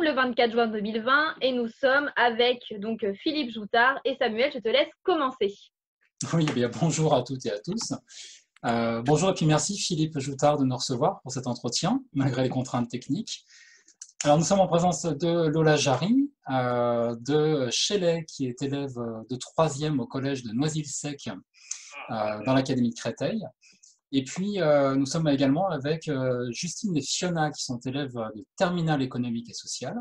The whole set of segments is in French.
sommes le 24 juin 2020 et nous sommes avec donc Philippe Joutard et Samuel. Je te laisse commencer. Oui, bien, bonjour à toutes et à tous. Bonjour et puis merci Philippe Joutard de nous recevoir pour cet entretien, malgré les contraintes techniques. Alors nous sommes en présence de Lola Jarry, de Shelley, qui est élève de 3e au collège de Noisy-le-Sec dans l'académie de Créteil. Et puis nous sommes également avec Justine et Fiona, qui sont élèves de terminale économique et sociale,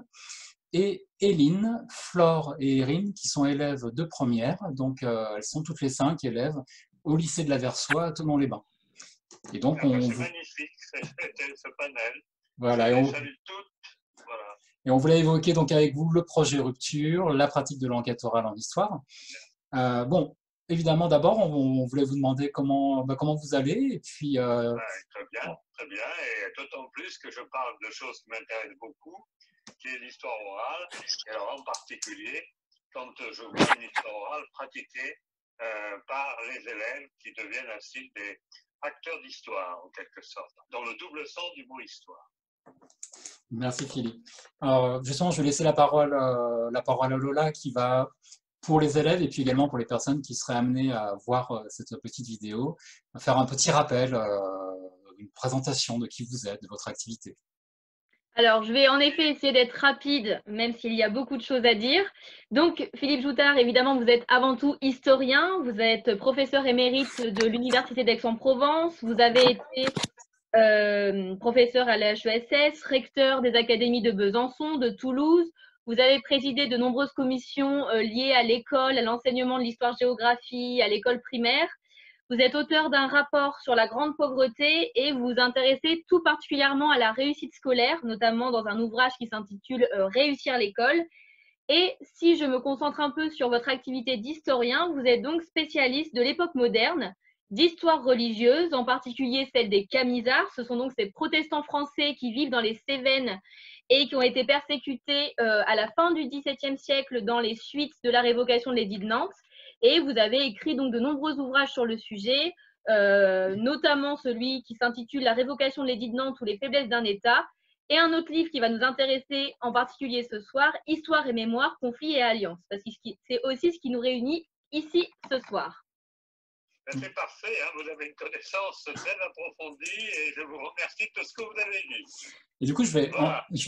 et Éline, Flore et Erin, qui sont élèves de première. Donc elles sont toutes les 5 élèves au lycée de la Versoix à Thonon-les-Bains. Et donc c'est magnifique ce panel. Voilà, je les salue toutes. Voilà. Et on voulait évoquer donc avec vous le projet Rupture, la pratique de l'enquête orale en histoire. Bon, évidemment, d'abord, on voulait vous demander comment vous allez, et puis... Très bien, et d'autant plus que je parle de choses qui m'intéressent beaucoup, qui est l'histoire orale, et alors en particulier, quand je vois une histoire orale pratiquée par les élèves qui deviennent ainsi des acteurs d'histoire, en quelque sorte, dans le double sens du mot histoire. Merci Philippe. Alors, justement, je vais laisser la parole à Lola qui va, pour les élèves et puis également pour les personnes qui seraient amenées à voir cette petite vidéo, faire un petit rappel, une présentation de qui vous êtes, de votre activité. Alors, je vais en effet essayer d'être rapide, même s'il y a beaucoup de choses à dire. Donc, Philippe Joutard, évidemment, vous êtes avant tout historien, vous êtes professeur émérite de l'Université d'Aix-en-Provence, vous avez été professeur à la HESS, recteur des académies de Besançon, de Toulouse. Vous avez présidé de nombreuses commissions liées à l'école, à l'enseignement de l'histoire-géographie, à l'école primaire. Vous êtes auteur d'un rapport sur la grande pauvreté et vous vous intéressez tout particulièrement à la réussite scolaire, notamment dans un ouvrage qui s'intitule Réussir l'école. Et si je me concentre un peu sur votre activité d'historien, vous êtes donc spécialiste de l'époque moderne, d'histoire religieuse, en particulier celle des Camisards. Ce sont donc ces protestants français qui vivent dans les Cévennes et qui ont été persécutés à la fin du XVIIe siècle dans les suites de la révocation de l'édit de Nantes. Et vous avez écrit donc de nombreux ouvrages sur le sujet, notamment celui qui s'intitule La révocation de l'édit de Nantes ou les faiblesses d'un État, et un autre livre qui va nous intéresser en particulier ce soir, Histoire et mémoire, conflits et alliances, parce que c'est aussi ce qui nous réunit ici ce soir. C'est parfait, hein, vous avez une connaissance très approfondie et je vous remercie de tout ce que vous avez dit. Et du coup, je vais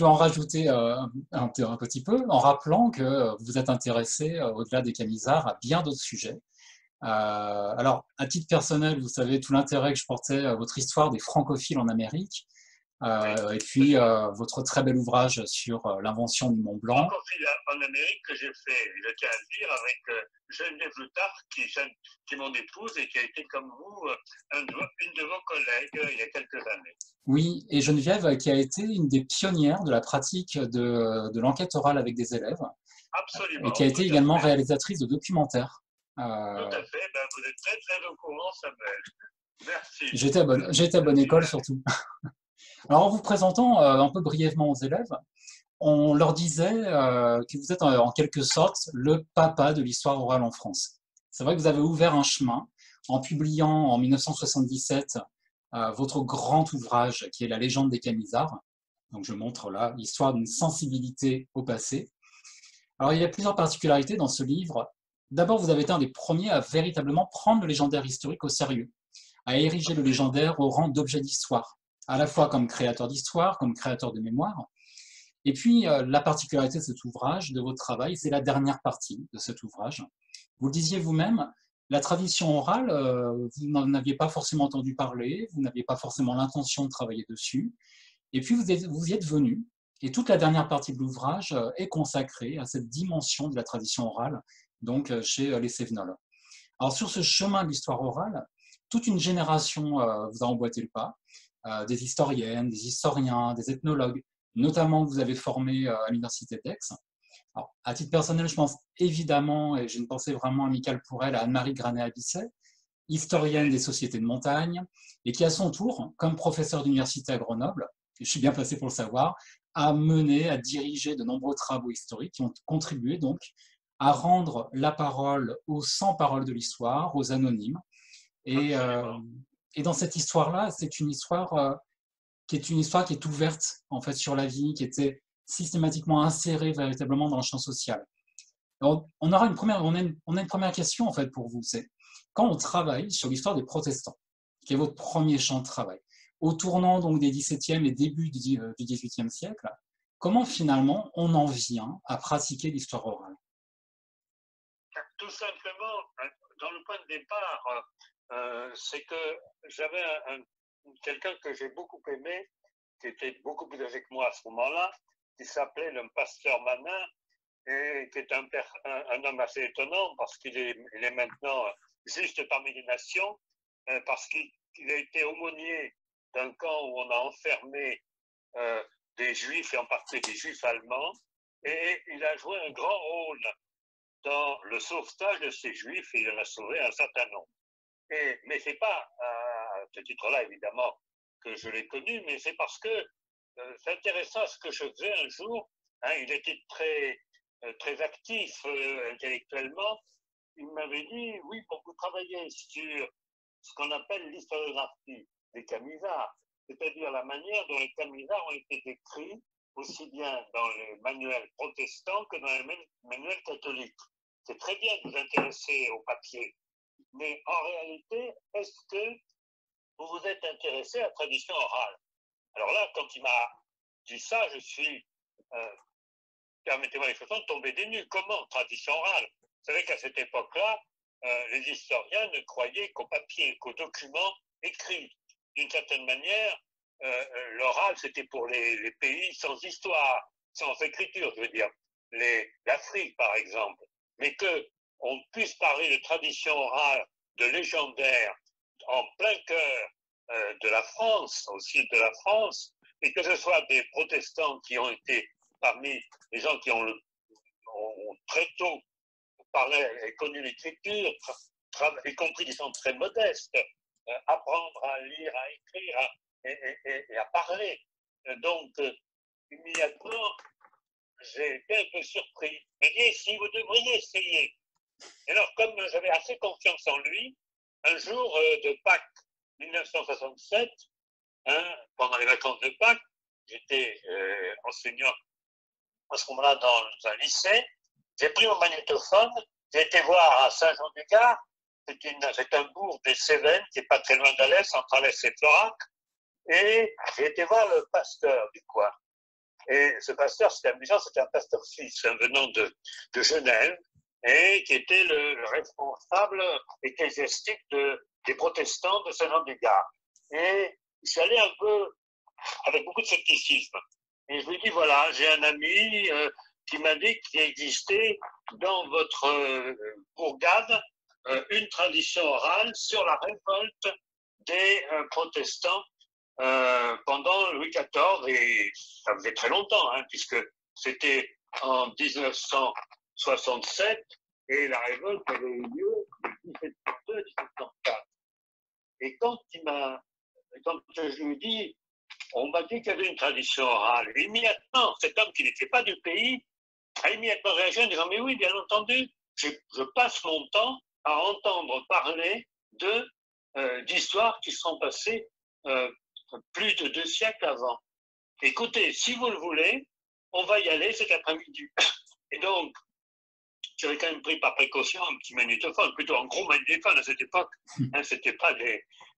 en rajouter un petit peu en rappelant que vous êtes intéressé, au-delà des Camisards, à bien d'autres sujets. Alors, à titre personnel, vous savez tout l'intérêt que je portais à votre histoire des francophiles en Amérique, et puis votre très bel ouvrage sur l'invention du Mont Blanc. Francophile en Amérique que j'ai fait, je tiens à le dire, avec Geneviève Joutard, qui est mon épouse et qui a été comme vous une de vos collègues il y a quelques années. Oui, et Geneviève qui a été une des pionnières de la pratique de l'enquête orale avec des élèves. Absolument. Et qui a été également réalisatrice de documentaires. Tout à fait, ben, vous êtes très très au courant, Samuel. Merci. J'étais à bonne école surtout. Alors en vous présentant un peu brièvement aux élèves, on leur disait que vous êtes en quelque sorte le papa de l'histoire orale en France. C'est vrai que vous avez ouvert un chemin en publiant en 1977 votre grand ouvrage qui est La légende des Camisards. Donc je montre là l'histoire d'une sensibilité au passé. Alors il y a plusieurs particularités dans ce livre. D'abord, vous avez été un des premiers à véritablement prendre le légendaire historique au sérieux, à ériger le légendaire au rang d'objet d'histoire, à la fois comme créateur d'histoire, comme créateur de mémoire. Et puis, la particularité de cet ouvrage, de votre travail, c'est la dernière partie de cet ouvrage. Vous le disiez vous-même, la tradition orale, vous n'en aviez pas forcément entendu parler, vous n'aviez pas forcément l'intention de travailler dessus, et puis vous y êtes venu, et toute la dernière partie de l'ouvrage est consacrée à cette dimension de la tradition orale, donc chez les Cévenols. Alors sur ce chemin de l'histoire orale, toute une génération vous a emboîté le pas, des historiennes, des historiens, des ethnologues, notamment que vous avez formé à l'Université d'Aix. Alors, à titre personnel, je pense évidemment, et j'ai une pensée vraiment amicale pour elle, à Anne-Marie Granet-Abisset, historienne des sociétés de montagne, et qui à son tour, comme professeure d'université à Grenoble, et je suis bien placé pour le savoir, a mené, a dirigé de nombreux travaux historiques qui ont contribué donc à rendre la parole aux sans-paroles de l'histoire, aux anonymes. Et dans cette histoire-là, c'est une histoire qui est ouverte en fait sur la vie, qui était systématiquement inséré véritablement dans le champ social. Alors, on a une première question en fait pour vous, c'est quand on travaille sur l'histoire des protestants, qui est votre premier champ de travail, au tournant donc des XVIIe et début du XVIIIe siècle, comment finalement on en vient à pratiquer l'histoire orale? Tout simplement, dans le point de départ, c'est que j'avais quelqu'un que j'ai beaucoup aimé, qui était beaucoup plus âgé que moi à ce moment-là, qui s'appelait le pasteur Manin, et qui est un homme assez étonnant parce qu'il est maintenant juste parmi les nations, parce qu'il a été aumônier d'un camp où on a enfermé des juifs, et en particulier des juifs allemands, et il a joué un grand rôle dans le sauvetage de ces juifs, et il en a sauvé un certain nombre. Mais ce n'est pas à ce titre-là, évidemment, que je l'ai connu, mais c'est parce que c'est intéressant à ce que je faisais un jour. Hein, il était très actif intellectuellement. Il m'avait dit, oui, pour vous travailler sur ce qu'on appelle l'historiographie des camisards, c'est-à-dire la manière dont les camisards ont été décrits aussi bien dans les manuels protestants que dans les manuels catholiques. C'est très bien de vous intéresser au papier, mais en réalité, est-ce que vous vous êtes intéressé à la tradition orale? Alors là, quand il m'a dit ça, je suis, permettez-moi l'expression, tombé des nues. Comment? Tradition orale. Vous savez qu'à cette époque-là, les historiens ne croyaient qu'au papier, qu'aux documents écrits. D'une certaine manière, l'oral, c'était pour les pays sans histoire, sans écriture, je veux dire, l'Afrique, par exemple. Mais qu'on puisse parler de tradition orale, de légendaire, en plein cœur de la France, au sud de la France, et que ce soit des protestants qui ont été parmi les gens qui ont très tôt parlé et connu l'écriture, y compris des gens très modestes, apprendre à lire, à écrire et à parler. Donc, immédiatement, j'ai été un peu surpris. Je me dis, si vous devriez essayer. Et alors, comme j'avais assez confiance en lui, un jour de Pâques 1967, hein, pendant les vacances de Pâques, j'étais enseignant à ce moment-là dans un lycée, j'ai pris mon magnétophone, j'ai été voir à Saint-Jean-du-Gard, c'est un bourg des Cévennes qui n'est pas très loin d'Alès, entre Alès et Florac, et j'ai été voir le pasteur du coin. Et ce pasteur, c'était amusant, c'était un pasteur suisse venant de Genève, et qui était le responsable ecclésiastique des protestants de Saint-Jean-du-Gard. Et je suis allé un peu avec beaucoup de scepticisme. Et je lui ai dit, voilà, j'ai un ami qui m'a dit qu'il existait dans votre bourgade une tradition orale sur la révolte des protestants pendant Louis XIV, et ça faisait très longtemps, hein, puisque c'était en 1967, et la révolte avait eu lieu de 1732 à 1734. Et quand je lui ai dit, on m'a dit qu'il y avait une tradition orale, immédiatement, cet homme qui n'était pas du pays a immédiatement réagi en disant, mais oui, bien entendu, je passe mon temps à entendre parler d'histoires qui sont passées plus de 2 siècles avant. Écoutez, si vous le voulez, on va y aller cet après-midi. Et donc, j'avais quand même pris par précaution un petit magnétophone, plutôt un gros magnétophone à cette époque. Hein, c'était pas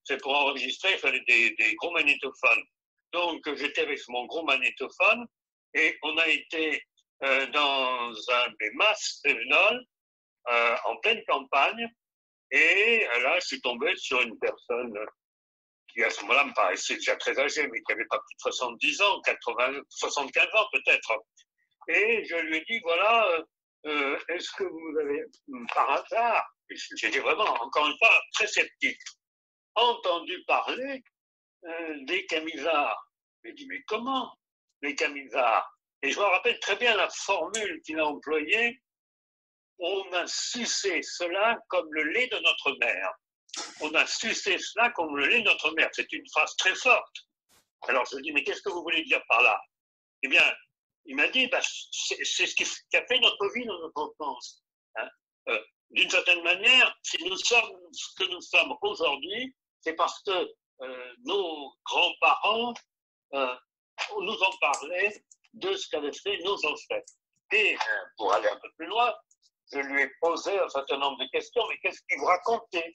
c'est pour enregistrer, il fallait des gros magnétophones. Donc, j'étais avec mon gros magnétophone et on a été dans un des masses Cévenol, en pleine campagne. Et là, je suis tombé sur une personne qui, à ce moment-là, me paraissait déjà très âgée, mais qui avait pas plus de 70 ans, 75 ans peut-être. Et je lui ai dit, voilà, est-ce que vous avez, par hasard, j'étais vraiment, encore une fois, très sceptique, entendu parler des camisards? Je lui ai dit, mais comment les camisards? Et je me rappelle très bien la formule qu'il a employée, on a sucé cela comme le lait de notre mère. On a sucé cela comme le lait de notre mère. C'est une phrase très forte. Alors je lui dis, mais qu'est-ce que vous voulez dire par là? Eh bien, il m'a dit, bah, c'est ce qui a fait notre vie dans notre enfance. Hein. D'une certaine manière, si nous sommes ce que nous sommes aujourd'hui, c'est parce que nos grands-parents nous ont parlé de ce qu'avaient fait nos ancêtres. Et pour aller un peu plus loin, je lui ai posé un certain nombre de questions, mais qu'est-ce qu'ils vous racontaient?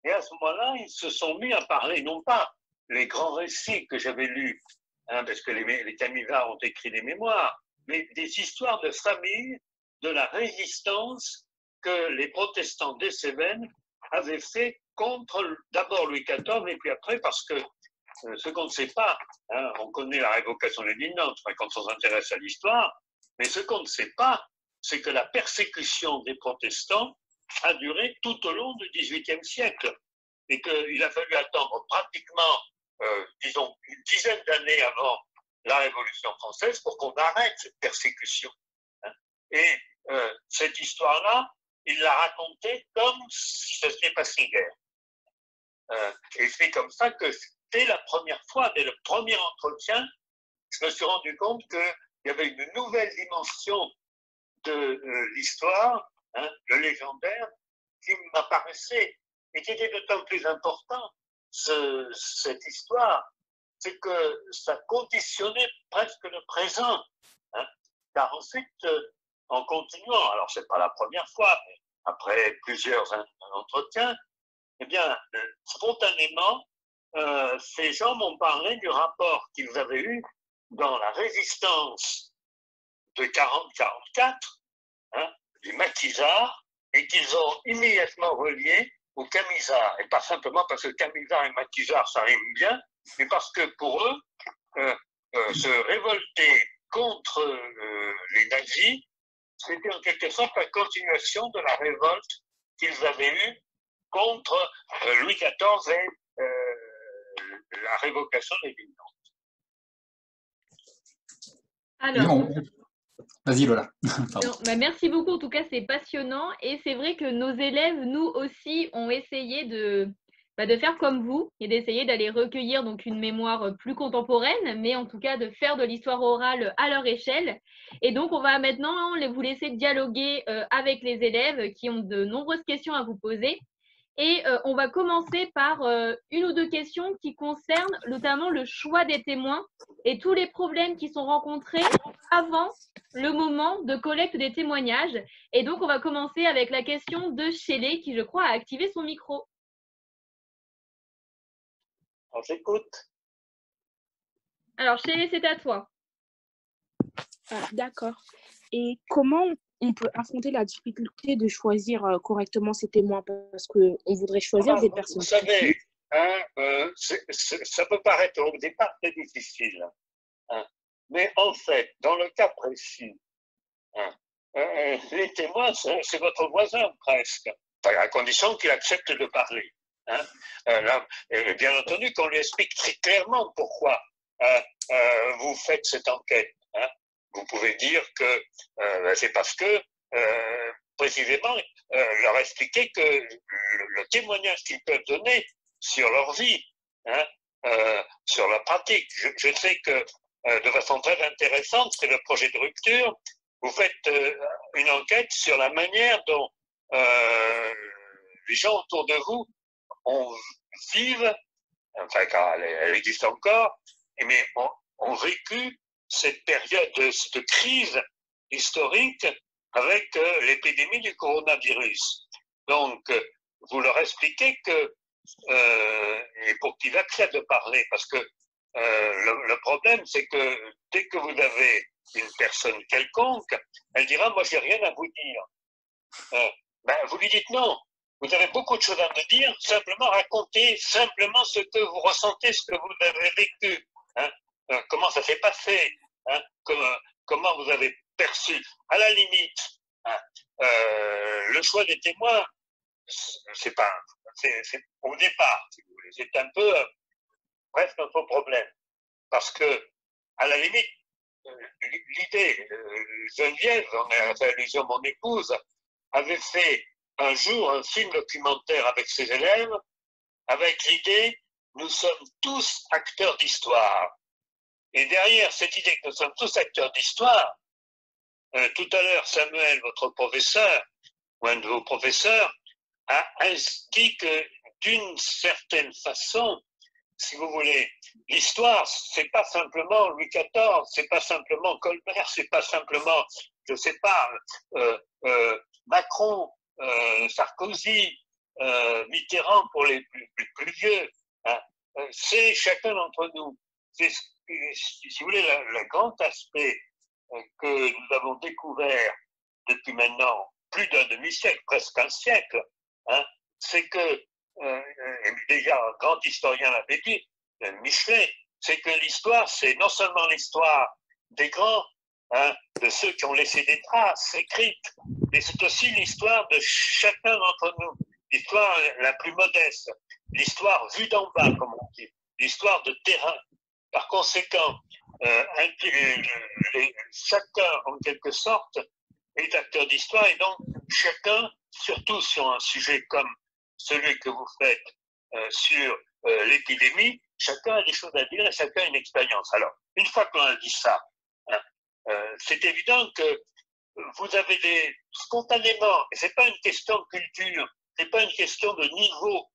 Et à ce moment-là, ils se sont mis à parler, non pas les grands récits que j'avais lus, parce que les Camisards ont écrit des mémoires, mais des histoires de famille, de la résistance que les protestants des Cévennes avaient fait contre d'abord Louis XIV, et puis après, parce que ce qu'on ne sait pas, on connaît la révocation de Nantes quand on s'intéresse à l'histoire, mais ce qu'on ne sait pas, c'est que la persécution des protestants a duré tout au long du XVIIIe siècle et qu'il a fallu attendre pratiquement, disons, une dizaine d'années avant la Révolution française pour qu'on arrête cette persécution. Et cette histoire-là, il l'a racontée comme si ça s'était passé hier. Et c'est comme ça que dès la première fois, dès le premier entretien, je me suis rendu compte qu'il y avait une nouvelle dimension de l'histoire, le légendaire, qui m'apparaissait et qui était d'autant plus important, cette histoire, c'est que ça conditionnait presque le présent. Car ensuite, en continuant, alors c'est pas la première fois, mais après plusieurs entretiens, eh bien, spontanément, ces gens m'ont parlé du rapport qu'ils avaient eu dans la résistance de 40-44, du maquisard, et qu'ils ont immédiatement relié aux Camisards. Et pas simplement parce que Camisard et maquisard, ça rime bien, mais parce que pour eux, se révolter contre les nazis, c'était en quelque sorte la continuation de la révolte qu'ils avaient eue contre Louis XIV et la révocation des Villeneuve. Alors, vas-y Lola. Merci beaucoup, en tout cas c'est passionnant et c'est vrai que nos élèves, nous aussi, ont essayé de faire comme vous et d'essayer d'aller recueillir donc une mémoire plus contemporaine, mais en tout cas de faire de l'histoire orale à leur échelle. Et donc on va maintenant vous laisser dialoguer avec les élèves qui ont de nombreuses questions à vous poser. Et on va commencer par une ou deux questions qui concernent notamment le choix des témoins et tous les problèmes qui sont rencontrés avant le moment de collecte des témoignages. Et donc, on va commencer avec la question de Shelley, qui, je crois, a activé son micro. On s'écoute. Alors, Shelley, c'est à toi. D'accord. Et comment on peut affronter la difficulté de choisir correctement ses témoins? Parce qu'on voudrait choisir des personnes. Vous savez, ça peut paraître au départ très difficile. Mais en fait, dans le cas précis, les témoins, c'est votre voisin presque, à condition qu'il accepte de parler. Bien entendu qu'on lui explique très clairement pourquoi vous faites cette enquête. Vous pouvez dire que c'est parce que, précisément, leur expliquer que le témoignage qu'ils peuvent donner sur leur vie, sur leur pratique. Je sais que de façon très intéressante, c'est le projet de rupture. Vous faites une enquête sur la manière dont les gens autour de vous vivent, enfin, car elle existe encore, mais ont vécu cette période de crise historique avec l'épidémie du coronavirus. Donc, vous leur expliquez que, et pour qu'ils acceptent de parler, parce que le problème, c'est que dès que vous avez une personne quelconque, elle dira, moi, j'ai rien à vous dire. Vous lui dites non. Vous avez beaucoup de choses à me dire, simplement racontez simplement ce que vous ressentez, ce que vous avez vécu. Comment ça s'est passé, comment vous avez perçu. À la limite, le choix des témoins, c'est au départ, si vous voulez, c'est un peu presque un faux problème. Parce que, à la limite, l'idée, Geneviève, on a fait allusion à mon épouse, avait fait un jour un film documentaire avec ses élèves, avec l'idée, nous sommes tous acteurs d'histoire. Et derrière cette idée que nous sommes tous acteurs d'histoire, tout à l'heure, Samuel, votre professeur, ou un de vos professeurs, a dit que d'une certaine façon, si vous voulez, l'histoire, c'est pas simplement Louis XIV, c'est pas simplement Colbert, c'est pas simplement, je sais pas, Macron, Sarkozy, Mitterrand pour les plus vieux. Hein. C'est chacun d'entre nous. C'est, si vous voulez, le grand aspect que nous avons découvert depuis maintenant plus d'un demi-siècle, presque un siècle, hein, c'est que, déjà un grand historien l'avait dit, Michelet, c'est que l'histoire, c'est non seulement l'histoire des grands, hein, de ceux qui ont laissé des traces écrites, mais c'est aussi l'histoire de chacun d'entre nous, l'histoire la plus modeste, l'histoire vue d'en bas, comme on dit, l'histoire de terrain. Par conséquent, chacun, en quelque sorte, est acteur d'histoire et donc chacun, surtout sur un sujet comme celui que vous faites sur l'épidémie, chacun a des choses à dire et chacun a une expérience. Alors, une fois qu'on a dit ça, hein, c'est évident que vous avez spontanément, et c'est pas une question de culture, c'est pas une question de niveau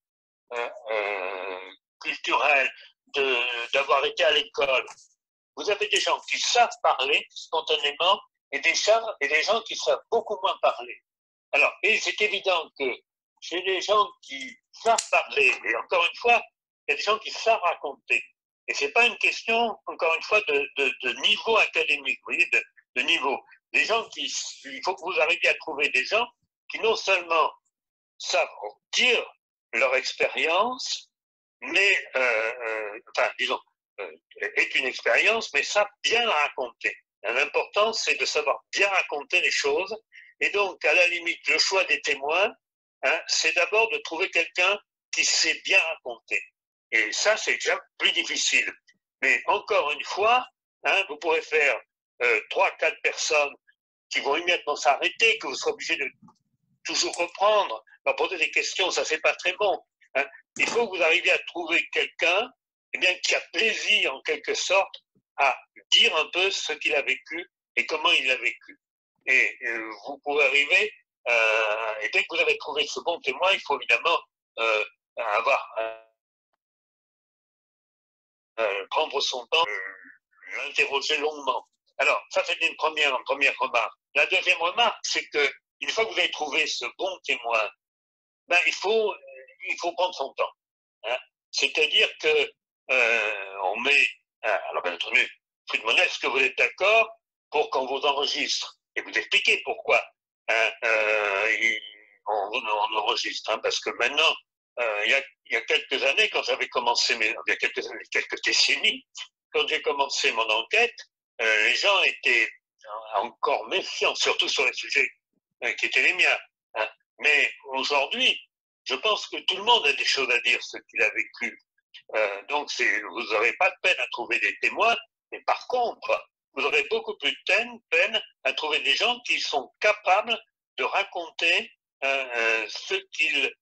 culturel, d'avoir été à l'école. Vous avez des gens qui savent parler spontanément et des gens qui savent beaucoup moins parler. Alors, et c'est évident que chez les gens qui savent parler, et encore une fois, il y a des gens qui savent raconter. Et c'est pas une question, encore une fois, de niveau académique, vous voyez, de niveau. Les gens il faut que vous arriviez à trouver des gens qui non seulement savent dire leur expérience, mais, enfin, disons, est une expérience, mais savent bien la raconter. L'important, c'est de savoir bien raconter les choses. Et donc, à la limite, le choix des témoins, hein, c'est d'abord de trouver quelqu'un qui sait bien raconter. Et ça, c'est déjà plus difficile. Mais encore une fois, hein, vous pourrez faire 3-4 personnes qui vont immédiatement s'arrêter, que vous serez obligé de toujours reprendre, va poser des questions, ça c'est pas très bon. Hein. Il faut que vous arriviez à trouver quelqu'un, eh bien, qui a plaisir en quelque sorte à dire un peu ce qu'il a vécu et comment il l'a vécu. Et vous pouvez arriver, et dès que vous avez trouvé ce bon témoin, il faut évidemment prendre son temps, l'interroger longuement. Alors, ça c'est une première remarque. La deuxième remarque, c'est que une fois que vous avez trouvé ce bon témoin, ben, il faut prendre son temps. Hein. C'est-à-dire que on met, alors bien entendu, prix de monnaie, est-ce que vous êtes d'accord pour qu'on vous enregistre et vous expliquer pourquoi hein, on enregistre, hein, parce que maintenant, il y a quelques années, quand j'avais commencé, il y a quelques décennies, quand j'ai commencé mon enquête, les gens étaient encore méfiants, surtout sur les sujets qui étaient les miens. Hein. Mais aujourd'hui, je pense que tout le monde a des choses à dire, ce qu'il a vécu. Donc, vous n'aurez pas de peine à trouver des témoins, mais par contre, vous aurez beaucoup plus de peine à trouver des gens qui sont capables de raconter ce qu'ils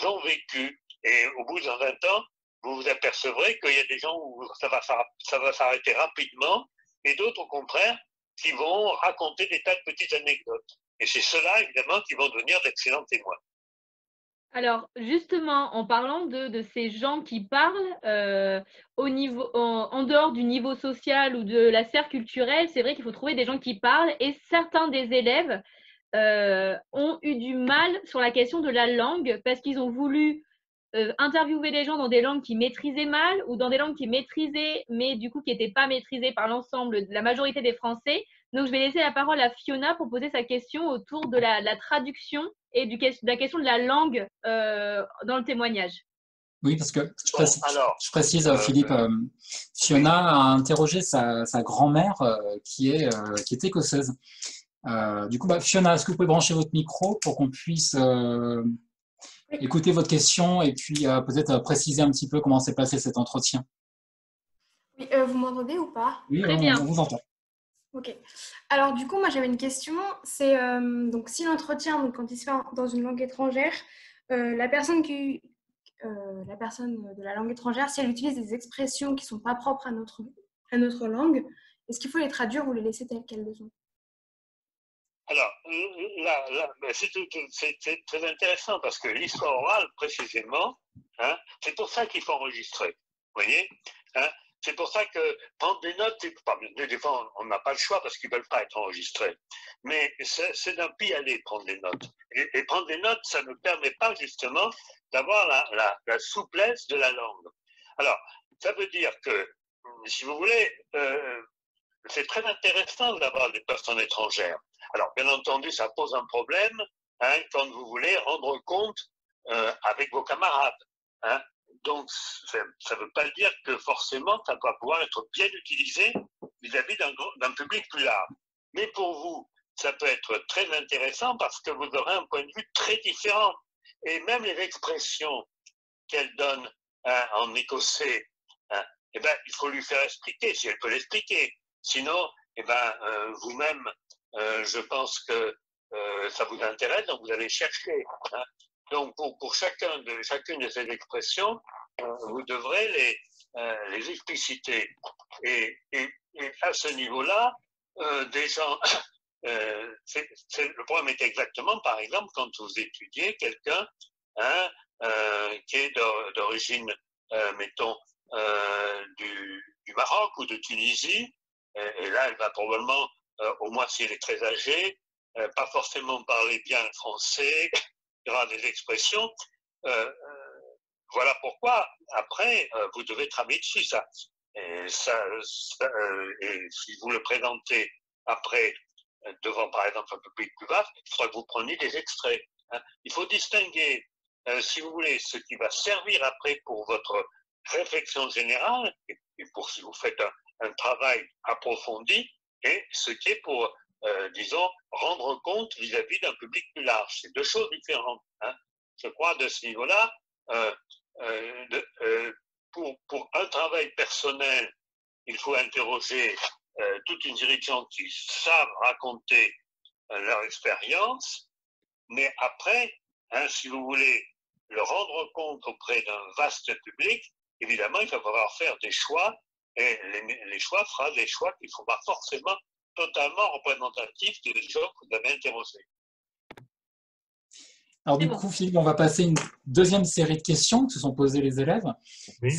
ont vécu. Et au bout d'un 20 ans, vous vous apercevrez qu'il y a des gens où ça va s'arrêter rapidement, et d'autres, au contraire, qui vont raconter des tas de petites anecdotes. Et c'est ceux-là, évidemment, qui vont devenir d'excellents témoins. Alors, justement, en parlant de ces gens qui parlent en dehors du niveau social ou de la sphère culturelle, c'est vrai qu'il faut trouver des gens qui parlent et certains des élèves ont eu du mal sur la question de la langue parce qu'ils ont voulu interviewer des gens dans des langues qu'ils maîtrisaient mal ou dans des langues qu'ils maîtrisaient mais du coup qui n'étaient pas maîtrisées par l'ensemble de la majorité des Français. Donc, je vais laisser la parole à Fiona pour poser sa question autour de la traduction et de la question de la langue dans le témoémoignage. Oui, parce que je précise Philippe, Fiona a interrogé sa grand-mère qui est écossaise. Du coup, Fiona, est-ce que vous pouvez brancher votre micro pour qu'on puisse écouter votre question et puis peut-être préciser un petit peu comment s'est passé cet entretien? Oui, vous m'entendez ou pas? Oui, Très bien. On vous entend. Ok. Alors du coup, moi j'avais une question. C'est donc si l'entretien, donc quand il se fait dans une langue étrangère, la personne de la langue étrangère, si elle utilise des expressions qui sont pas propres à notre langue, est-ce qu'il faut les traduire ou les laisser telles qu'elles le sont? Alors, là c'est très intéressant parce que l'histoire orale, précisément, hein, c'est pour ça qu'il faut enregistrer. voyez, hein? C'est pour ça que prendre des notes, des fois on n'a pas le choix parce qu'ils ne veulent pas être enregistrés. Mais c'est d'un pis aller prendre des notes. Et prendre des notes, ça ne permet pas justement d'avoir la souplesse de la langue. Alors, ça veut dire que, si vous voulez, c'est très intéressant d'avoir des personnes étrangères. Alors, bien entendu, ça pose un problème hein, quand vous voulez rendre compte avec vos camarades. Hein. Donc, ça ne veut pas dire que forcément, ça doit pouvoir être bien utilisé vis-à-vis d'un public plus large. Mais pour vous, ça peut être très intéressant parce que vous aurez un point de vue très différent. Et même les expressions qu'elle donne hein, en écossais, hein, eh ben, il faut lui faire expliquer, si elle peut l'expliquer. Sinon, eh ben, vous-même, je pense que ça vous intéresse, donc vous allez chercher. Hein. Donc, pour chacune de ces expressions, vous devrez les expliciter. Et à ce niveau-là, des gens, le problème est exactement, par exemple, quand vous étudiez quelqu'un hein, qui est d'origine, mettons, du Maroc ou de Tunisie, et là, elle va probablement, au moins si elle est très âgée, pas forcément parler bien le français, il y aura des expressions. Voilà pourquoi, après, vous devez travailler dessus, ça. Et si vous le présentez après, devant, par exemple, un public plus vaste, il faudra que vous preniez des extraits. Hein. Il faut distinguer, si vous voulez, ce qui va servir après pour votre réflexion générale, et pour si vous faites un travail approfondi, et ce qui est pour, disons, rendre compte vis-à-vis d'un public plus large. C'est deux choses différentes. Hein. Je crois, de ce niveau-là, pour un travail personnel, il faut interroger toute une série de gens qui savent raconter leur expérience, mais après, hein, si vous voulez le rendre compte auprès d'un vaste public, évidemment, il va falloir faire des choix, et les choix fera des choix qui ne sont pas forcément totalement représentatifs des gens que vous avez interrogés. Alors du coup, Philippe, on va passer une deuxième série de questions que se sont posées les élèves. Oui,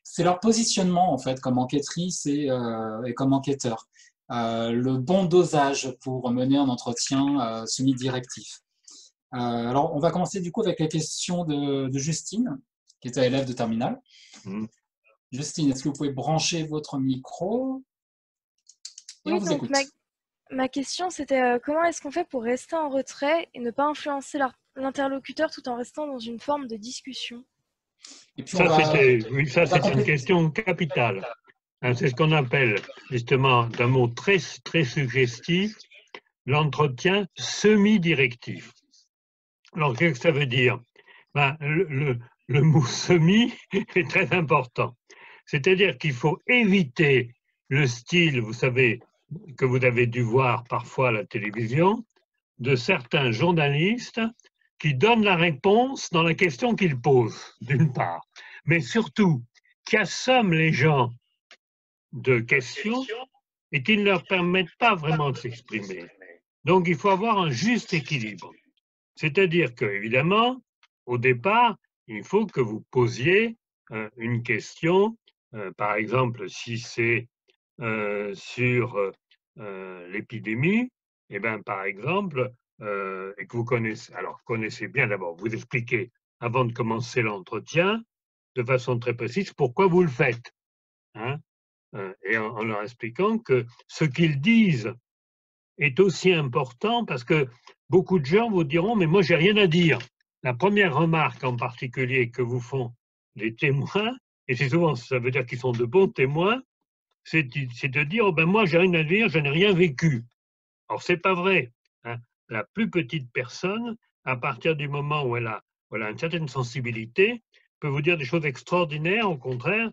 c'est leur positionnement, en fait, comme enquêtrice et comme enquêteur. Le bon dosage pour mener un entretien semi-directif. Alors, on va commencer du coup avec la question de Justine, qui était élève de terminale. Justine, est-ce que vous pouvez brancher votre micro? Et on vous écoute. Ma question, c'était comment est-ce qu'on fait pour rester en retrait et ne pas influencer l'interlocuteur tout en restant dans une forme de discussion? Et puis c'est une question capitale. Hein, c'est ce qu'on appelle, justement, d'un mot très, très suggestif, l'entretien semi-directif. Alors, qu'est-ce que ça veut dire? Ben, le mot semi est très important. C'est-à-dire qu'il faut éviter le style, vous savez, que vous avez dû voir parfois à la télévision, de certains journalistes qui donnent la réponse dans la question qu'ils posent, d'une part, mais surtout qui assomment les gens de questions et qui ne leur permettent pas vraiment de s'exprimer. Donc, il faut avoir un juste équilibre. C'est-à-dire que, évidemment, au départ, il faut que vous posiez une question, par exemple, si c'est sur l'épidémie, eh bien, par exemple, et que vous connaissez bien d'abord, vous expliquez avant de commencer l'entretien, de façon très précise, pourquoi vous le faites. Hein, et en leur expliquant que ce qu'ils disent est aussi important parce que beaucoup de gens vous diront « mais moi, j'ai rien à dire ». La première remarque en particulier que vous font les témoins, et c'est souvent, ça veut dire qu'ils sont de bons témoins, c'est de dire oh ben moi, j'ai rien à dire, je n'ai rien vécu. Alors, c'est pas vrai. Hein. La plus petite personne, à partir du moment où elle a une certaine sensibilité, peut vous dire des choses extraordinaires, au contraire,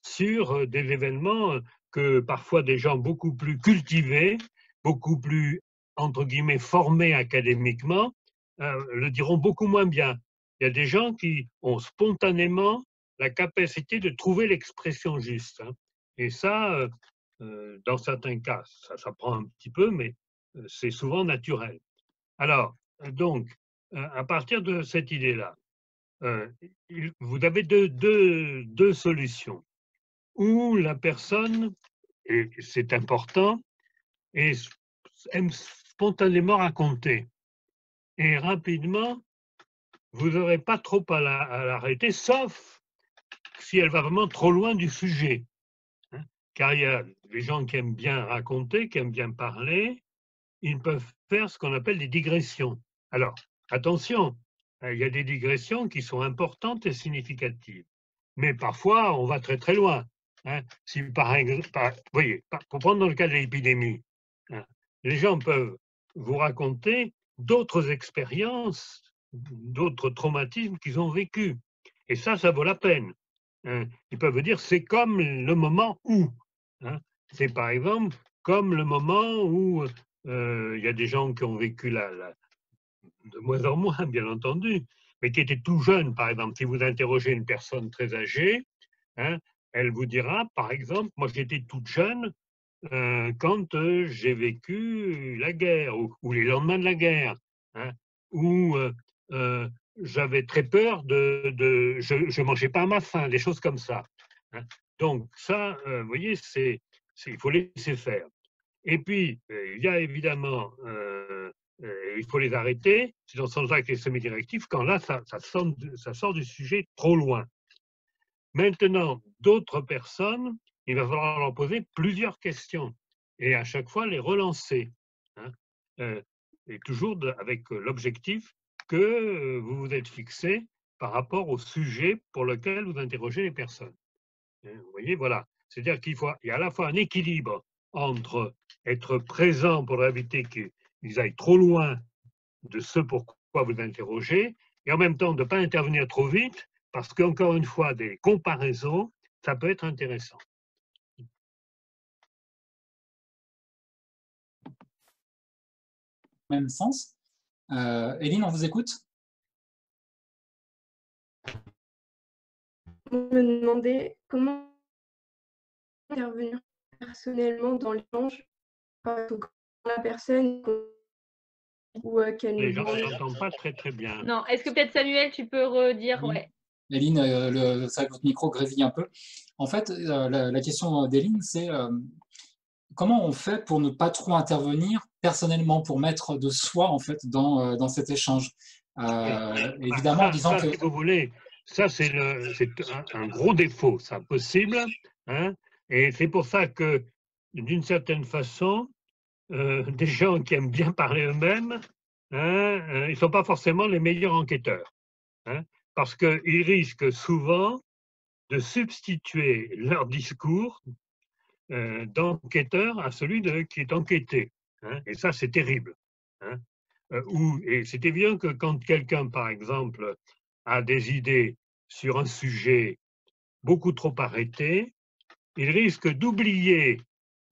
sur des événements que parfois des gens beaucoup plus cultivés, beaucoup plus, entre guillemets, formés académiquement, le diront beaucoup moins bien. Il y a des gens qui ont spontanément la capacité de trouver l'expression juste. Hein. Et ça, dans certains cas, ça prend un petit peu, mais c'est souvent naturel. Alors, donc, à partir de cette idée-là, vous avez deux solutions. Ou la personne, et c'est important, aime spontanément raconter. Et rapidement, vous n'aurez pas trop à l'arrêter, sauf si elle va vraiment trop loin du sujet. Hein. Car il y a des gens qui aiment bien raconter, qui aiment bien parler, ils peuvent faire ce qu'on appelle des digressions. Alors, attention, il y a des digressions qui sont importantes et significatives. Mais parfois, on va très très loin. Hein. Si par exemple, vous voyez, pour prendre dans le cas de l'épidémie, hein, les gens peuvent vous raconter d'autres expériences, d'autres traumatismes qu'ils ont vécus. Et ça vaut la peine. Hein. Ils peuvent dire c'est comme le moment où. Hein. C'est par exemple comme le moment où il y a des gens qui ont vécu de moins en moins, bien entendu, mais qui étaient tout jeunes, par exemple. Si vous interrogez une personne très âgée, hein, elle vous dira, par exemple, moi j'étais toute jeune quand j'ai vécu la guerre ou les lendemains de la guerre, hein, où j'avais très peur je ne mangeais pas à ma faim, des choses comme ça. Hein. Donc ça, vous voyez, il faut laisser faire. Et puis, il y a évidemment, il faut les arrêter, c'est dans ce sens-là que les semi-directifs, quand là, ça sort du sujet trop loin. Maintenant, d'autres personnes, il va falloir leur poser plusieurs questions et à chaque fois les relancer. Hein, et toujours avec l'objectif que vous vous êtes fixé par rapport au sujet pour lequel vous interrogez les personnes. Vous voyez, voilà. C'est-à-dire qu'il y a à la fois un équilibre entre être présent pour éviter qu'ils aillent trop loin de ce pourquoi vous interrogez, et en même temps de ne pas intervenir trop vite, parce qu'encore une fois, des comparaisons, ça peut être intéressant. Même sens. Éline, on vous écoute? Je me demandais comment intervenir personnellement dans l'échange quand la personne ou qu'elle Les nous gens demande. n'entendent pas très très bien. Non, est-ce que peut-être Samuel, tu peux redire? Ouais. Éline, c'est vrai que votre micro grésille un peu. En fait, la question d'Éline, c'est comment on fait pour ne pas trop intervenir personnellement, pour mettre de soi en fait dans cet échange. Évidemment, en disant que si vous voulez, ça c'est un gros défaut, ça possible, hein, et c'est pour ça que d'une certaine façon, des gens qui aiment bien parler eux-mêmes, hein, ils ne sont pas forcément les meilleurs enquêteurs, hein, parce qu'ils risquent souvent de substituer leur discours d'enquêteur à celui qui est enquêté. Hein, et ça, c'est terrible. Hein. Et c'est évident que quand quelqu'un, par exemple, a des idées sur un sujet beaucoup trop arrêté, il risque d'oublier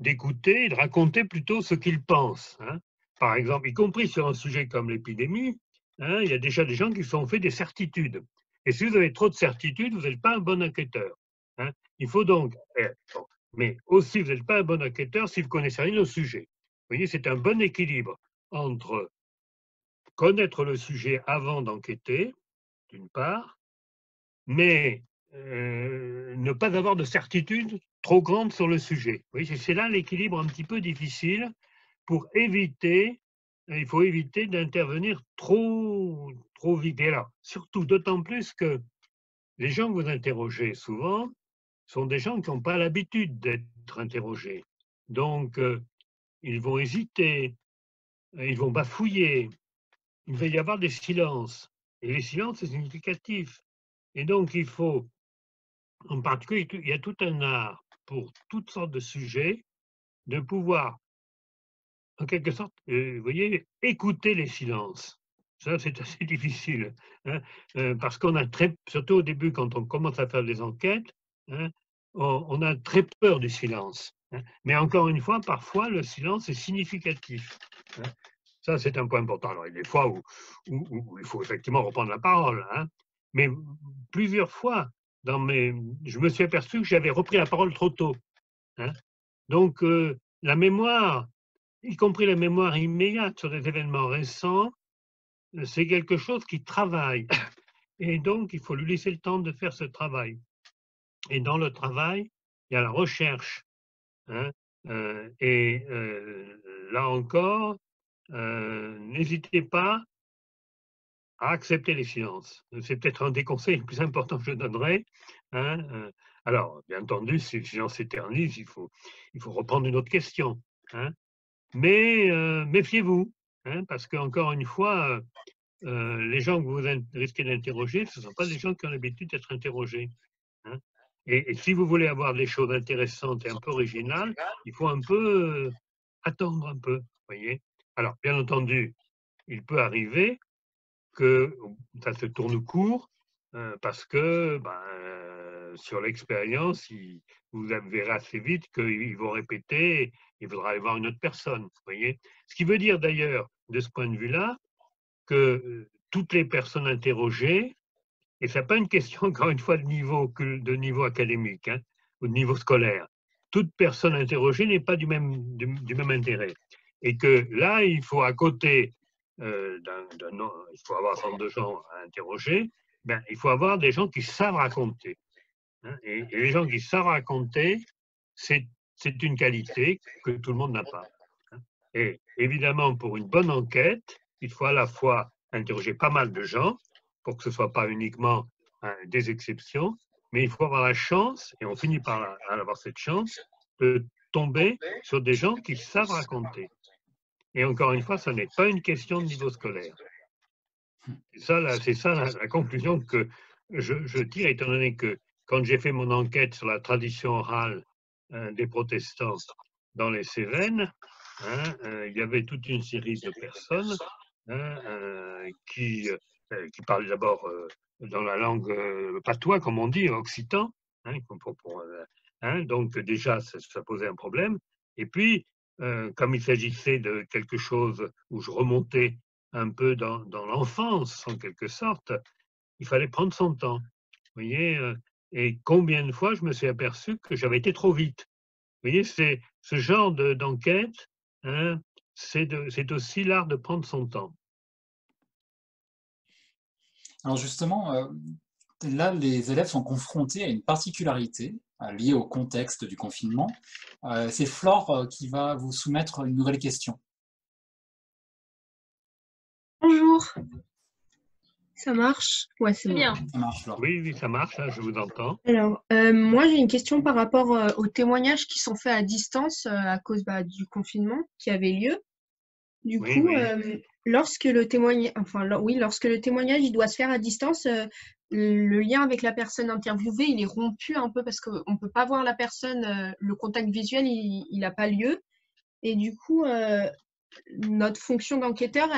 d'écouter et de raconter plutôt ce qu'il pense. Hein. Par exemple, y compris sur un sujet comme l'épidémie, hein, il y a déjà des gens qui se sont fait des certitudes. Et si vous avez trop de certitudes, vous n'êtes pas un bon enquêteur. Hein. Il faut donc... Mais aussi, vous n'êtes pas un bon enquêteur si vous connaissez rien au sujet. Vous voyez, c'est un bon équilibre entre connaître le sujet avant d'enquêter, d'une part, mais ne pas avoir de certitude trop grande sur le sujet. Vous voyez, c'est là l'équilibre un petit peu difficile pour éviter, il faut éviter d'intervenir trop vite. Et là, surtout, d'autant plus que les gens que vous interrogez souvent sont des gens qui n'ont pas l'habitude d'être interrogés. Donc, ils vont hésiter, ils vont bafouiller, il va y avoir des silences. Et les silences, c'est significatif. Et donc, il faut, en particulier, il y a tout un art pour toutes sortes de sujets, de pouvoir, en quelque sorte, vous voyez, écouter les silences. Ça, c'est assez difficile, hein, parce qu'on a surtout au début, quand on commence à faire des enquêtes, hein, on a très peur du silence. Hein. Mais encore une fois, parfois, le silence est significatif. Hein. Ça, c'est un point important. Alors, il y a des fois où il faut effectivement reprendre la parole. Hein. Mais plusieurs fois, je me suis aperçu que j'avais repris la parole trop tôt. Hein. Donc, la mémoire, y compris la mémoire immédiate sur des événements récents, c'est quelque chose qui travaille. Et donc, il faut lui laisser le temps de faire ce travail. Et dans le travail, il y a la recherche. Hein, là encore, n'hésitez pas à accepter les silences. C'est peut-être un des conseils les plus importants que je donnerais. Hein, alors, bien entendu, si le silence s'éternise, il faut reprendre une autre question. Hein, mais méfiez-vous, hein, parce qu'encore une fois, les gens que vous risquez d'interroger, ce ne sont pas des gens qui ont l'habitude d'être interrogés. Hein. Et si vous voulez avoir des choses intéressantes et un peu originales, il faut un peu attendre un peu, voyez. Alors, bien entendu, il peut arriver que ça se tourne court parce que sur l'expérience, vous verrez assez vite qu'ils vont répéter, il faudra aller voir une autre personne, voyez. Ce qui veut dire d'ailleurs, de ce point de vue-là, que toutes les personnes interrogées, et ce n'est pas une question, encore une fois, de niveau académique hein, ou de niveau scolaire. Toute personne interrogée n'est pas du même intérêt. Et que là, il faut à côté, il faut avoir un certain nombre de gens à interroger, ben, il faut avoir des gens qui savent raconter. Hein, et les gens qui savent raconter, c'est une qualité que tout le monde n'a pas. Hein. Et évidemment, pour une bonne enquête, il faut à la fois interroger pas mal de gens, pour que ce ne soit pas uniquement des exceptions, mais il faut avoir la chance, et on finit par avoir cette chance, de tomber sur des gens qui savent raconter. Et encore une fois, ce n'est pas une question de niveau scolaire. C'est ça la conclusion que je tire, étant donné que quand j'ai fait mon enquête sur la tradition orale des protestants dans les Cévennes, hein, il y avait toute une série de personnes hein, qui parlaient d'abord dans la langue patois, comme on dit, occitan, hein, donc déjà ça posait un problème. Et puis, comme il s'agissait de quelque chose où je remontais un peu dans l'enfance, en quelque sorte, il fallait prendre son temps. Vous voyez, et combien de fois je me suis aperçu que j'avais été trop vite. Vous voyez, c'est ce genre d'enquête, hein, c'est aussi l'art de prendre son temps. Alors justement, là, les élèves sont confrontés à une particularité liée au contexte du confinement. C'est Flore qui va vous soumettre une nouvelle question. Bonjour. Ça marche? Ouais, c'est bien. Ça marche, Flore. Oui, ça marche, hein, je vous entends. Alors, moi, j'ai une question par rapport aux témoignages qui sont faits à distance à cause du confinement qui avait lieu. Du coup, lorsque le témoignage, lorsque le témoignage il doit se faire à distance, le lien avec la personne interviewée, il est rompu un peu parce qu'on ne peut pas voir la personne, le contact visuel, il n'a pas lieu. Et du coup, notre fonction d'enquêteur,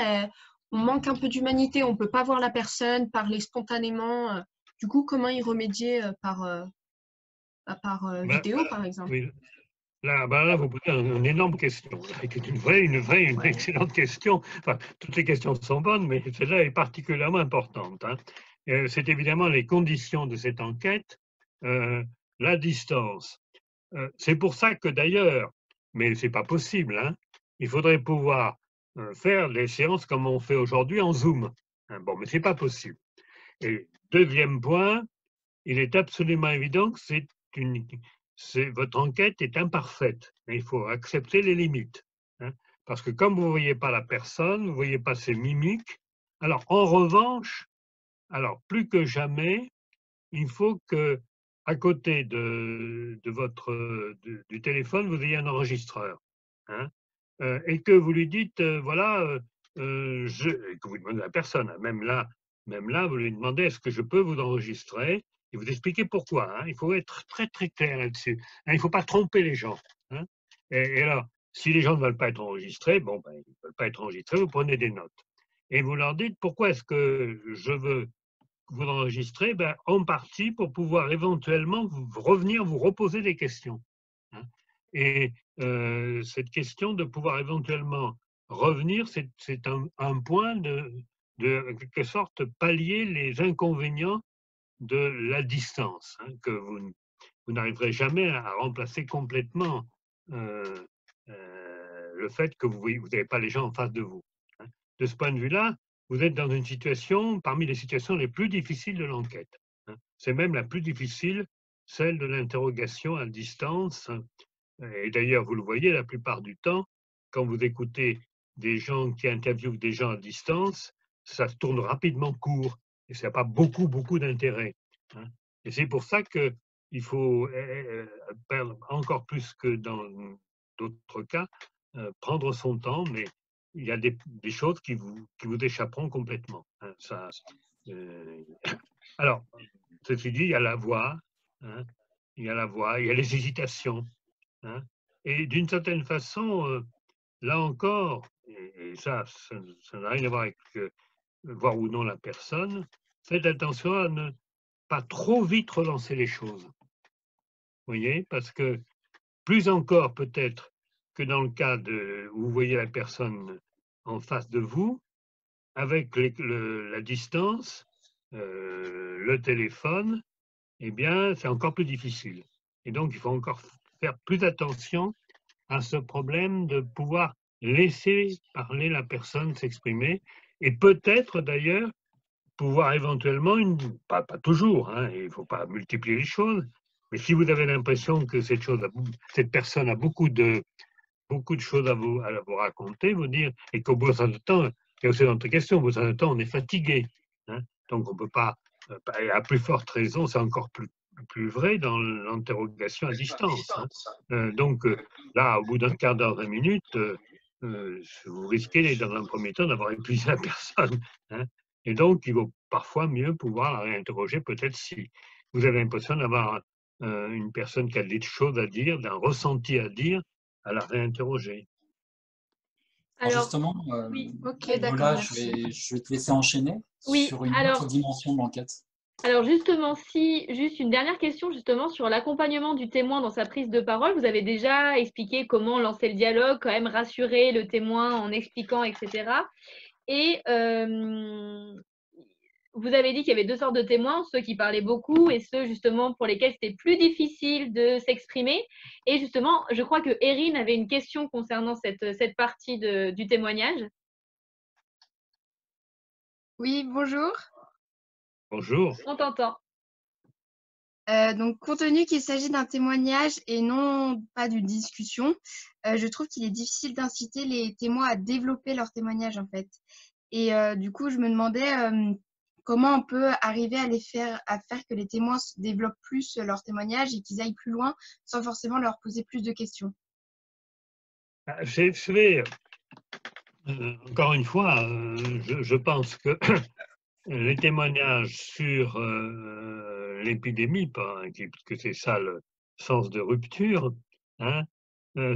on manque un peu d'humanité, on ne peut pas voir la personne, parler spontanément. Du coup, comment y remédier par vidéo, par exemple? Oui. Là, vous posez une énorme question, une excellente question. Enfin, toutes les questions sont bonnes, mais celle-là est particulièrement importante. Hein. C'est évidemment les conditions de cette enquête, la distance. C'est pour ça que d'ailleurs, mais ce n'est pas possible, hein, il faudrait pouvoir faire les séances comme on fait aujourd'hui en Zoom. Hein, bon, mais ce n'est pas possible. Et deuxième point, il est absolument évident que votre enquête est imparfaite. Il faut accepter les limites. Hein, parce que comme vous ne voyez pas la personne, vous ne voyez pas ses mimiques, alors en revanche, plus que jamais, il faut que à côté du téléphone, vous ayez un enregistreur. Hein, et que vous lui dites, que vous demandez à la personne, hein, même là, vous lui demandez, est-ce que je peux vous enregistrer? Et vous expliquez pourquoi. Hein, il faut être très, très clair là-dessus. Hein, il ne faut pas tromper les gens. Hein, et alors, si les gens ne veulent pas être enregistrés, ils ne veulent pas être enregistrés, vous prenez des notes. Et vous leur dites, pourquoi est-ce que je veux vous enregistrer? En partie pour pouvoir éventuellement revenir vous reposer des questions. Hein, et cette question de pouvoir éventuellement revenir, c'est un point de quelque sorte pallier les inconvénients de la distance, hein, que vous n'arriverez jamais à remplacer complètement le fait que vous n'avez pas les gens en face de vous. Hein. De ce point de vue-là, vous êtes dans une situation, parmi les situations les plus difficiles de l'enquête. C'est même la plus difficile, celle de l'interrogation à distance. Et d'ailleurs, vous le voyez, la plupart du temps, quand vous écoutez des gens qui interviewent des gens à distance, ça tourne rapidement court et ça n'a pas beaucoup d'intérêt. Et c'est pour ça qu'il faut, encore plus que dans d'autres cas, prendre son temps, mais il y a des choses qui vous échapperont complètement. Alors, ceci dit, il y a la voix, il y a les hésitations. Et d'une certaine façon, là encore, et ça n'a rien à voir avec voir ou non la personne, faites attention à ne pas trop vite relancer les choses. Vous voyez, parce que plus encore peut-être que dans le cas où vous voyez la personne en face de vous, avec la distance, le téléphone, eh bien, c'est encore plus difficile. Et donc, il faut encore faire plus attention à ce problème de pouvoir laisser parler la personne, s'exprimer, et peut-être d'ailleurs pouvoir éventuellement, pas toujours, il ne faut pas multiplier les choses, mais si vous avez l'impression que cette personne a beaucoup de choses à vous raconter, vous dire, et qu'au bout d'un temps, et aussi dans notre question, au bout d'un temps, on est fatigué. Donc, on ne peut pas, à plus forte raison, c'est encore plus vrai dans l'interrogation à distance. Donc, là, au bout d'un quart d'heure, 20 minutes, vous risquez, dans un premier temps, d'avoir épuisé la personne. Et donc, il vaut parfois mieux pouvoir la réinterroger, peut-être si vous avez l'impression d'avoir une personne qui a des choses à dire, d'un ressenti à dire, à la réinterroger. Alors justement, oui, Lola, je vais te laisser enchaîner sur une autre dimension de l'enquête. Alors justement, juste une dernière question justement sur l'accompagnement du témoin dans sa prise de parole. Vous avez déjà expliqué comment lancer le dialogue, quand même rassurer le témoin en expliquant, etc. Et vous avez dit qu'il y avait deux sortes de témoins, ceux qui parlaient beaucoup et ceux justement pour lesquels c'était plus difficile de s'exprimer. Et justement, je crois que Erin avait une question concernant cette partie du témoignage. Oui, bonjour. Bonjour. On t'entend. Donc, compte tenu qu'il s'agit d'un témoignage et non pas d'une discussion, je trouve qu'il est difficile d'inciter les témoins à développer leur témoignage en fait. Et du coup, je me demandais comment on peut arriver à faire que les témoins développent plus leur témoignage et qu'ils aillent plus loin sans forcément leur poser plus de questions. Encore une fois, je pense que les témoignages sur l'épidémie, parce que c'est ça le sens de rupture,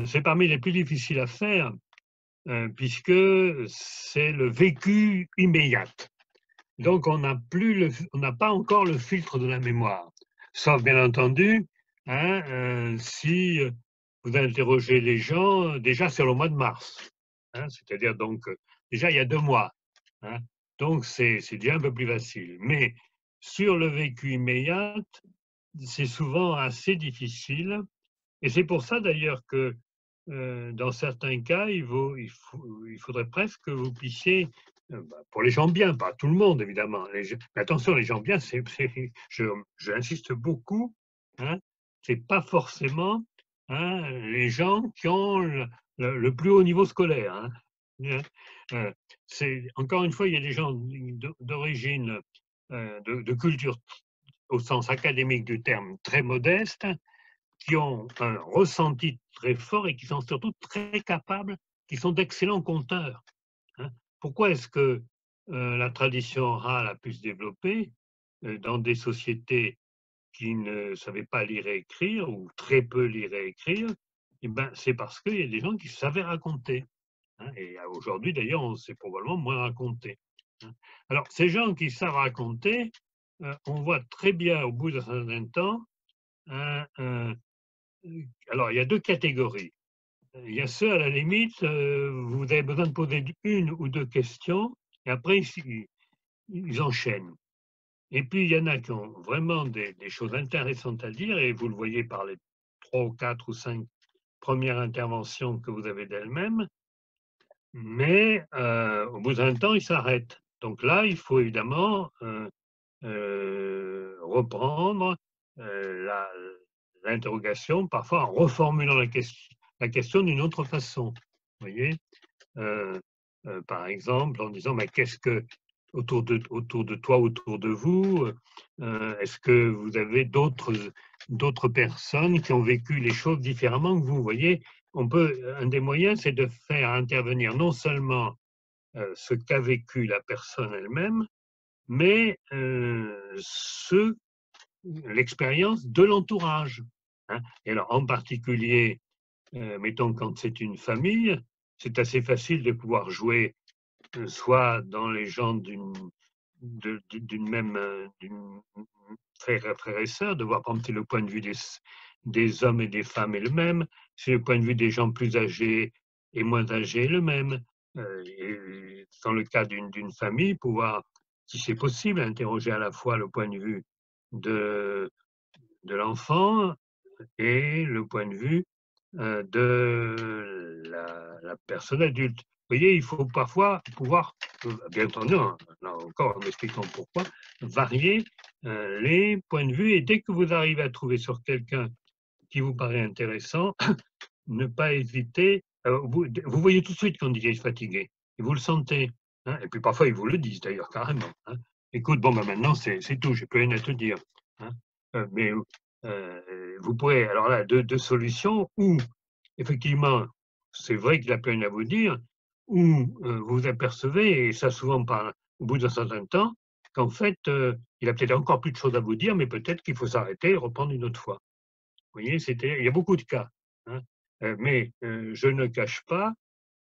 c'est parmi les plus difficiles à faire, puisque c'est le vécu immédiat. Donc, on n'a pas encore le filtre de la mémoire. Sauf, bien entendu, si vous interrogez les gens déjà sur le mois de mars, c'est-à-dire donc déjà il y a 2 mois. Donc, c'est déjà un peu plus facile. Mais sur le vécu immédiat, c'est souvent assez difficile. Et c'est pour ça d'ailleurs que dans certains cas, il faudrait presque que vous puissiez, pour les gens bien, pas tout le monde évidemment, mais attention, les gens bien, j'insiste beaucoup, c'est pas forcément les gens qui ont le plus haut niveau scolaire. Encore une fois, il y a des gens d'origine, de culture au sens académique du terme, très modeste, qui ont un ressenti très fort et qui sont surtout très capables, qui sont d'excellents conteurs. Pourquoi est-ce que la tradition orale a pu se développer dans des sociétés qui ne savaient pas lire et écrire, ou très peu lire et écrire? C'est parce qu'il y a des gens qui savaient raconter. Et aujourd'hui, d'ailleurs, on sait probablement moins raconter. Alors, ces gens qui savent raconter, on voit très bien au bout d'un certain temps, alors, il y a 2 catégories. Il y a ceux, à la limite, vous avez besoin de poser 1 ou 2 questions, et après, ils enchaînent. Et puis, il y en a qui ont vraiment des choses intéressantes à dire, et vous le voyez par les 3 ou 4 ou 5 premières interventions que vous avez d'elles-mêmes, mais au bout d'un temps, ils s'arrêtent. Donc là, il faut évidemment reprendre l'interrogation, parfois en reformulant la question d'une autre façon. Vous voyez, par exemple, en disant, mais qu'est-ce que autour de toi, autour de vous, est-ce que vous avez d'autres personnes qui ont vécu les choses différemment que vous? Vous voyez, un des moyens, c'est de faire intervenir non seulement ce qu'a vécu la personne elle-même, mais l'expérience de l'entourage. Hein. Et alors, en particulier, mettons, quand c'est une famille, c'est assez facile de pouvoir jouer soit dans les gens d'une même frère et sœur, de voir, par exemple, si le point de vue des hommes et des femmes est le même, si le point de vue des gens plus âgés et moins âgés est le même. Et dans le cas d'une famille, pouvoir, si c'est possible, interroger à la fois le point de vue de l'enfant et le point de vue de la personne adulte. Vous voyez, il faut parfois pouvoir, bien entendu, là encore en expliquant pourquoi, varier les points de vue, et dès que vous arrivez à trouver sur quelqu'un qui vous paraît intéressant, ne pas hésiter. Vous voyez tout de suite quand il est fatigué, et vous le sentez. Hein, et puis parfois, ils vous le disent d'ailleurs carrément. Hein. Écoute, bon, ben maintenant, c'est tout, j'ai plus rien à te dire. Hein. Mais vous pourrez, alors là, deux solutions, ou effectivement, c'est vrai qu'il a plus rien à vous dire, ou vous apercevez, et ça souvent au bout d'un certain temps, qu'en fait, il a peut-être encore plus de choses à vous dire, mais peut-être qu'il faut s'arrêter et reprendre une autre fois. Vous voyez, il y a beaucoup de cas. Hein. Mais je ne cache pas,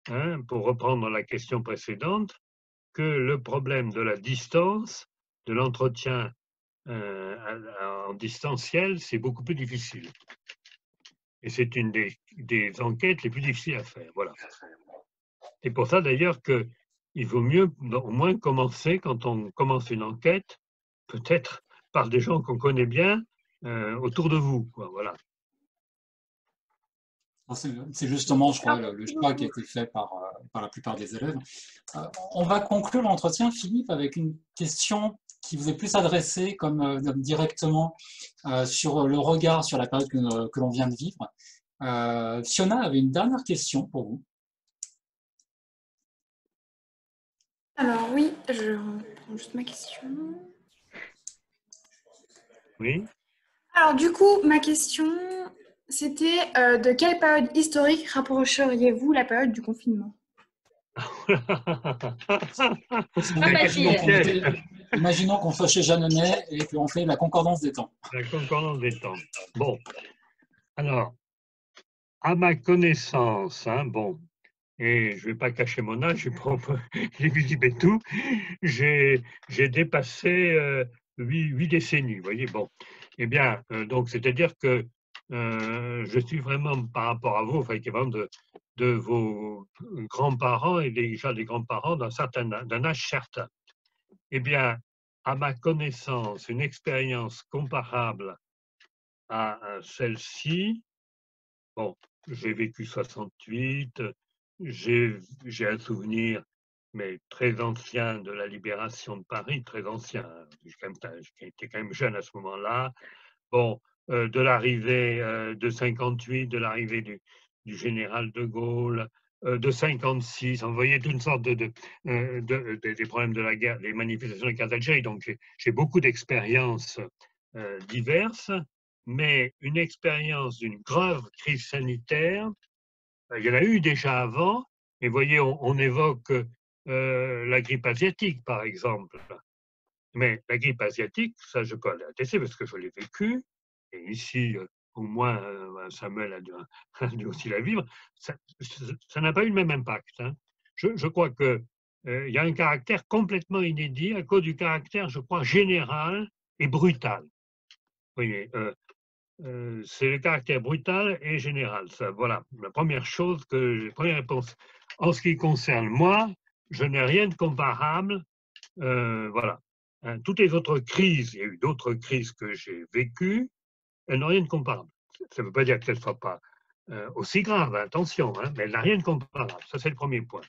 hein, pour reprendre la question précédente, que le problème de la distance, de l'entretien en distanciel, c'est beaucoup plus difficile. Et c'est une des enquêtes les plus difficiles à faire. Voilà. C'est pour ça d'ailleurs qu'il vaut mieux au moins commencer, quand on commence une enquête, peut-être par des gens qu'on connaît bien autour de vous. Quoi. Voilà. C'est justement, je crois, le choix qui a été fait par la plupart des élèves. On va conclure l'entretien, Philippe, avec une question qui vous est plus adressée comme directement sur le regard sur la période que l'on vient de vivre. Fiona avait une dernière question pour vous. Alors oui, je reprends juste ma question. Oui. Alors du coup, ma question, c'était de quelle période historique rapprocheriez-vous la période du confinement? Imaginons qu'on soit chez Jeanneney et qu'on fait la concordance des temps. La concordance des temps. Bon, alors, à ma connaissance, hein, bon, et je ne vais pas cacher mon âge, j'ai visible et tout, j'ai dépassé 8 décennies, vous voyez, bon. Eh bien, donc, c'est-à-dire que je suis vraiment, par rapport à vous, enfin, équivalent de vos grands-parents et déjà des grands-parents d'un âge certain. Eh bien, à ma connaissance, une expérience comparable à celle-ci, bon, j'ai vécu 68, j'ai un souvenir, mais très ancien, de la libération de Paris, très ancien, j'étais quand même jeune à ce moment-là. Bon, de l'arrivée de 58, de l'arrivée du général de Gaulle, de 56, on voyait toute une sorte des problèmes de la guerre, des manifestations de la guerre d'Algérie. Donc, j'ai beaucoup d'expériences diverses, mais une expérience d'une grave crise sanitaire, il y en a eu déjà avant, et vous voyez, on évoque la grippe asiatique, par exemple. Mais la grippe asiatique, ça je peux l'attester parce que je l'ai vécu, et ici, au moins, Samuel a dû aussi la vivre, ça n'a pas eu le même impact. Hein. Je crois qu'il y a un caractère complètement inédit à cause du caractère, je crois, général et brutal. Vous voyez, c'est le caractère brutal et général. Ça, voilà, la première chose première réponse. En ce qui concerne moi, je n'ai rien de comparable. Voilà. Hein, toutes les autres crises, il y a eu d'autres crises que j'ai vécues, elles n'ont rien de comparable. Ça ne veut pas dire qu'elles ne soient pas aussi graves, attention, hein, mais elles n'ont rien de comparable. Ça, c'est le premier point.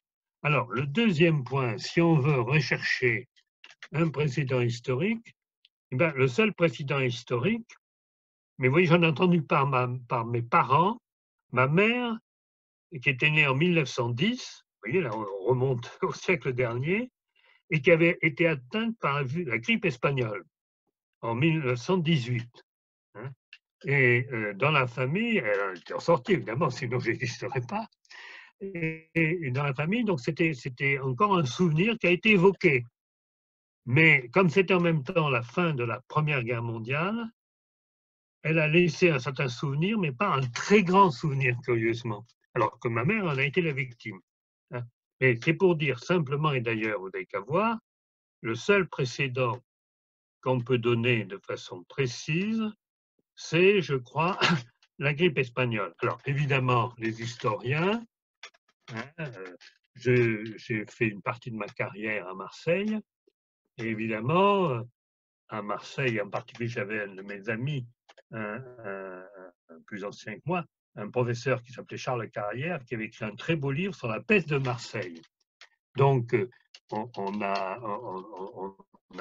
Alors, le deuxième point, si on veut rechercher un précédent historique, eh bien, le seul précédent historique, mais oui, j'en ai entendu par mes parents, ma mère, qui était née en 1910, vous voyez, là, on remonte au siècle dernier, et qui avait été atteinte par la grippe espagnole en 1918. Hein. Et dans la famille, elle était ressortie évidemment, sinon je n'existerais pas. Et dans la famille, donc c'était encore un souvenir qui a été évoqué. Mais comme c'était en même temps la fin de la Première Guerre mondiale, elle a laissé un certain souvenir, mais pas un très grand souvenir, curieusement. Alors que ma mère en a été la victime. Hein. Et c'est pour dire simplement, et d'ailleurs, vous n'avez qu'à voir, le seul précédent qu'on peut donner de façon précise, c'est, je crois, la grippe espagnole. Alors, évidemment, les historiens, hein, j'ai fait une partie de ma carrière à Marseille, et évidemment, à Marseille en particulier, j'avais un de mes amis, un plus ancien que moi, un professeur qui s'appelait Charles Carrière, qui avait écrit un très beau livre sur la peste de Marseille. Donc, on a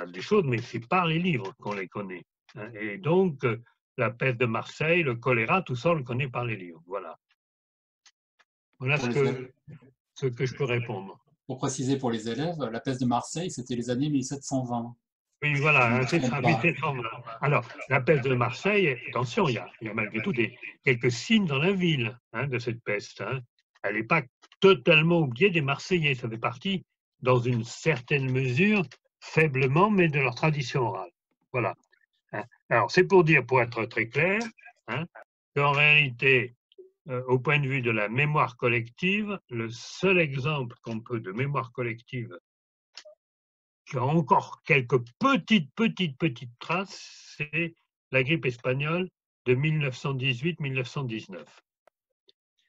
des choses, mais c'est par les livres qu'on les connaît. Hein. Et donc, la peste de Marseille, le choléra, tout ça, on le connaît par les livres. Voilà. Voilà ce que je peux répondre. Pour préciser pour les élèves, la peste de Marseille, c'était les années 1720. Oui, voilà, c'est ça, 1720. Alors, la peste de Marseille, attention, il y a malgré tout quelques signes dans la ville, hein, de cette peste. Hein. Elle n'est pas totalement oubliée des Marseillais. Ça fait partie, dans une certaine mesure, faiblement, mais de leur tradition orale. Voilà. Hein. Alors, c'est pour dire, pour être très clair, hein, qu'en réalité, au point de vue de la mémoire collective, le seul exemple qu'on peut de mémoire collective qui a encore quelques petites traces, c'est la grippe espagnole de 1918-1919.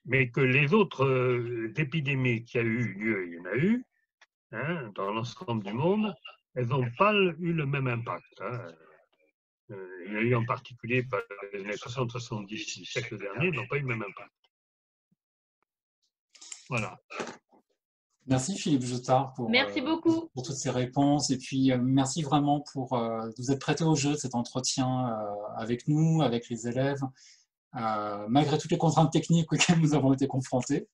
Mais que les autres épidémies qui a eu lieu, il y en a eu, hein, dans l'ensemble du monde, elles n'ont pas eu le même impact. Hein. Il y a eu en particulier les années 60-70 du siècle dernier, n'ont pas eu le même impact. Voilà. Merci Philippe Joutard pour toutes ces réponses et puis merci vraiment pour vous être prêté au jeu de cet entretien avec nous, avec les élèves, malgré toutes les contraintes techniques auxquelles nous avons été confrontés.